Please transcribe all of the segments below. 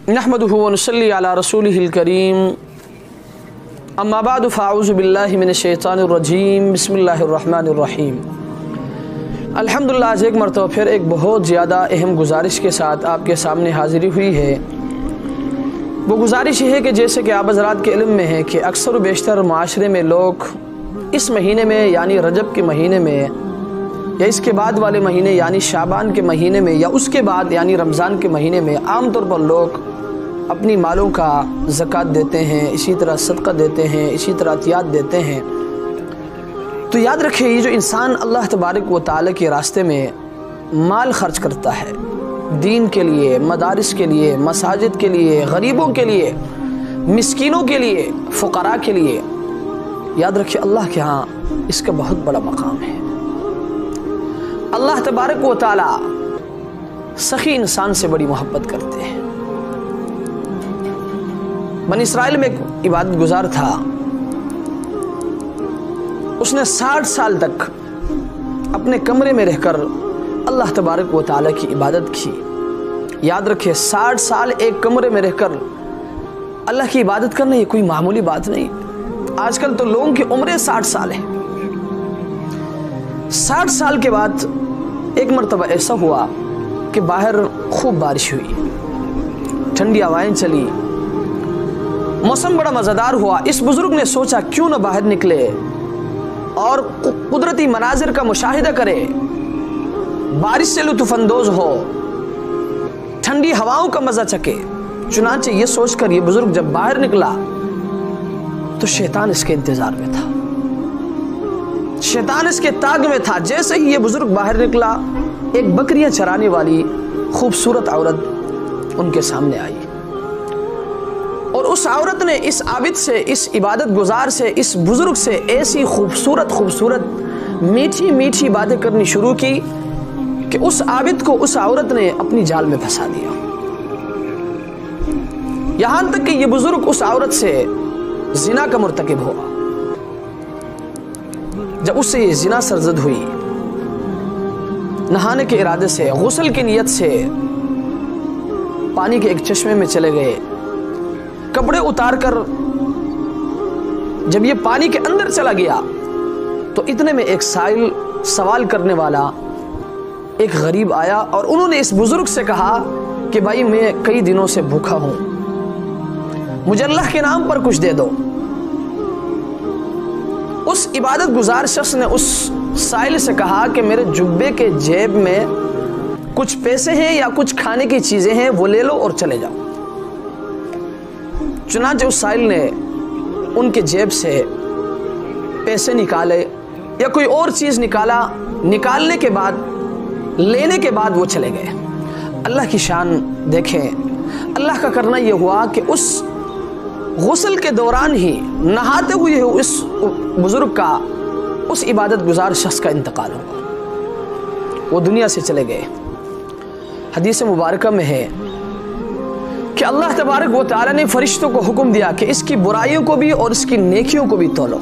नहमदुहु व नुसल्ली अला रसूलिहिल करीम अम्मा बादु फ़अऊज़ु बिल्लाहि मिनश्शैतानिर रजीम बिस्मिल्लाहिर रहमानिर रहीम। अल्हम्दुलिल्लाह आज एक मरतबा फिर एक बहुत ज़्यादा अहम गुजारिश के साथ आपके सामने हाज़िरी हुई है। वो गुजारिश ये है कि जैसे कि आप हज़रात के इल्म में है कि अक्सर व बेशतर माशरे में लोग इस महीने में यानी रजब के महीने में या इसके बाद वाले महीने यानी शाबान के महीने में या उसके बाद यानी रमज़ान के महीने में आम तौर पर लोग अपनी मालों का ज़कात देते हैं, इसी तरह सदका देते हैं, इसी तरह अतियात देते हैं। तो याद रखें, ये जो इंसान अल्लाह तबारक व तआला के रास्ते में माल खर्च करता है, दीन के लिए, मदारिस के लिए, मसाजिद के लिए, गरीबों के लिए, मिस्कीनों के लिए, फ़ुक़रा के लिए, याद रखिए अल्लाह के यहाँ इसका बहुत बड़ा मकाम है। अल्लाह तबारक व तआला सखी इंसान से बड़ी मोहब्बत करते हैं। बनी इसराइल में एक इबादत गुजार था, उसने 60 साल तक अपने कमरे में रहकर अल्लाह तबारक व तआला की इबादत की। याद रखिए 60 साल एक कमरे में रहकर अल्लाह की इबादत करना ये कोई मामूली बात नहीं। आजकल तो लोगों की उम्र 60 साल है। 60 साल के बाद एक मरतबा ऐसा हुआ कि बाहर खूब बारिश हुई, ठंडी हवाएं चली, मौसम बड़ा मज़ेदार हुआ। इस बुजुर्ग ने सोचा क्यों न बाहर निकले और कुदरती मनाजिर का मुशाहिदा करे, बारिश से लुत्फ़अंदोज़ हो, ठंडी हवाओं का मज़ा चखे। चुनांचे ये सोचकर ये बुजुर्ग जब बाहर निकला तो शैतान इसके इंतजार में था, शैतान इसके ताक में था। जैसे ही ये बुजुर्ग बाहर निकला, एक बकरियां चराने वाली खूबसूरत औरत उनके सामने आई और उस औरत ने इस आबिद से, इस इबादत गुजार से, इस बुजुर्ग से ऐसी खूबसूरत मीठी मीठी बातें करनी शुरू की कि उस आबिद को उस औरत ने अपनी जाल में फंसा दिया। यहां तक कि ये बुजुर्ग उस औरत से जिना का मुर्तकिब हुआ। जब उससे ये जिना सरजद हुई, नहाने के इरादे से, गुस्ल की नियत से पानी के एक चश्मे में चले गए, कपड़े उतार कर जब ये पानी के अंदर चला गया तो इतने में एक साइल सवाल करने वाला एक गरीब आया और उन्होंने इस बुजुर्ग से कहा कि भाई मैं कई दिनों से भूखा हूं, मुझे अल्लाह के नाम पर कुछ दे दो। उस इबादत गुजार शख्स ने उस साइल से कहा कि मेरे जुब्बे के जेब में कुछ पैसे हैं या कुछ खाने की चीजें हैं, वो ले लो और चले जाओ। चुनांचे उस साइल ने उनके जेब से पैसे निकाले या कोई और चीज निकाला, निकालने के बाद, लेने के बाद वो चले गए। अल्लाह की शान देखें, अल्लाह का करना यह हुआ कि उस गुस्ल के दौरान ही, नहाते हुए उस बुजुर्ग का, उस इबादत गुजार शख्स का इंतकाल हुआ, वो दुनिया से चले गए। हदीस मुबारका में है कि अल्लाह तबारक व तआला ने फरिश्तों को हुक्म दिया कि इसकी बुराइयों को भी और इसकी नेकियों को भी तोलो।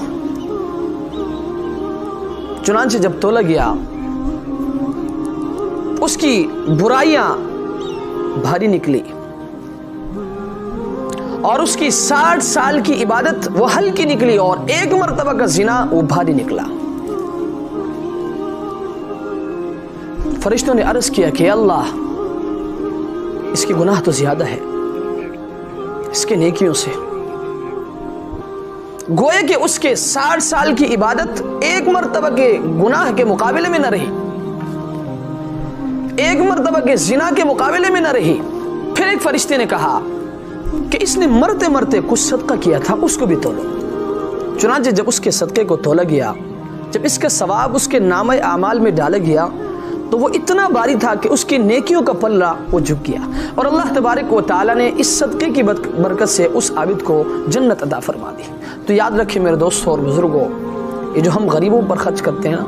चुनांचे जब तोला गया, उसकी बुराइयां भारी निकली और उसकी 60 साल की इबादत वो हल्की निकली और एक मर्तबा का जिना वो भारी निकला। फरिश्तों ने अर्ज किया कि अल्लाह, इसके गुनाह तो ज्यादा है इसके नेकियों से। गोया कि उसके 60 साल की इबादत एक मर्तबा के गुनाह के मुकाबले में न रही, एक मर्तबा के जिना के मुकाबले में न रही। फिर एक फरिश्ते ने कहा कि इसने मरते मरते कुछ सदका किया था, उसको भी तोलो। चुनांचे जब उसके सदके को तोला गया, जब इसका सवाब उसके नामे आमाल में डाला गया तो वो इतना भारी था कि उसकी नेकियों का पल्ला वो झुक गया और अल्लाह तबारक व तआला ने इस सदके की बरकत से उस आबिद को जन्नत अता फरमा दी। तो याद रखिए मेरे दोस्तों और बुजुर्गों, ये जो हम गरीबों पर खर्च करते हैं ना,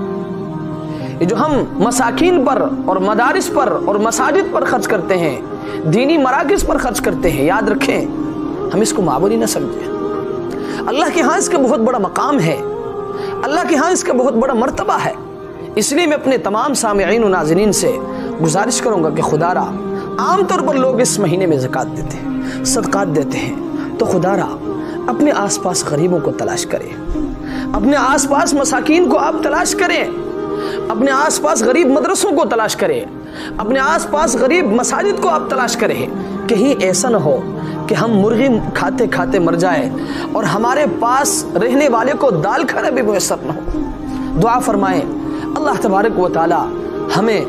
ये जो हम मसाकीन पर और मदारिस पर और मसाजिद पर खर्च करते हैं, दीनी मराकिज़ पर खर्च करते हैं, याद रखें हम इसको मामूली न समझें। अल्लाह के यहाँ इसका बहुत बड़ा मकाम है, अल्लाह के यहाँ इसका बहुत बड़ा मर्तबा है। इसलिए मैं अपने तमाम सामिईन और नाज़रीन से गुजारिश करूंगा कि खुदारा आम तौर पर लोग इस महीने में ज़कात देते हैं, صدقات دیتے ہیں تو خدا را اپنے آس پاس غریبوں کو تلاش کریں، اپنے آس پاس مساکین کو آپ تلاش کریں، اپنے آس پاس غریب مدرسوں کو تلاش کریں، اپنے آس پاس غریب مساجد کو آپ تلاش کریں۔ کہیں ایسا نہ ہو کہ ہم مرغی کھاتے کھاتے مر جائیں اور ہمارے پاس رہنے والے کو دال کھانا بھی میسر نہ ہو۔ دعا فرمائیں اللہ تبارک و تعالی ہمیں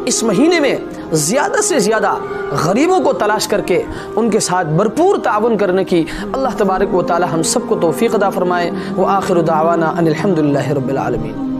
اس مہینے میں زیادہ سے زیادہ غریبوں کو تلاش کر کے ان کے ساتھ بھرپور تعاون کرنے کی اللہ تبارک و تعالی ہم سب کو توفیق عطا فرمائے۔ وآخر دعوانا ان الحمدللہ رب العالمین۔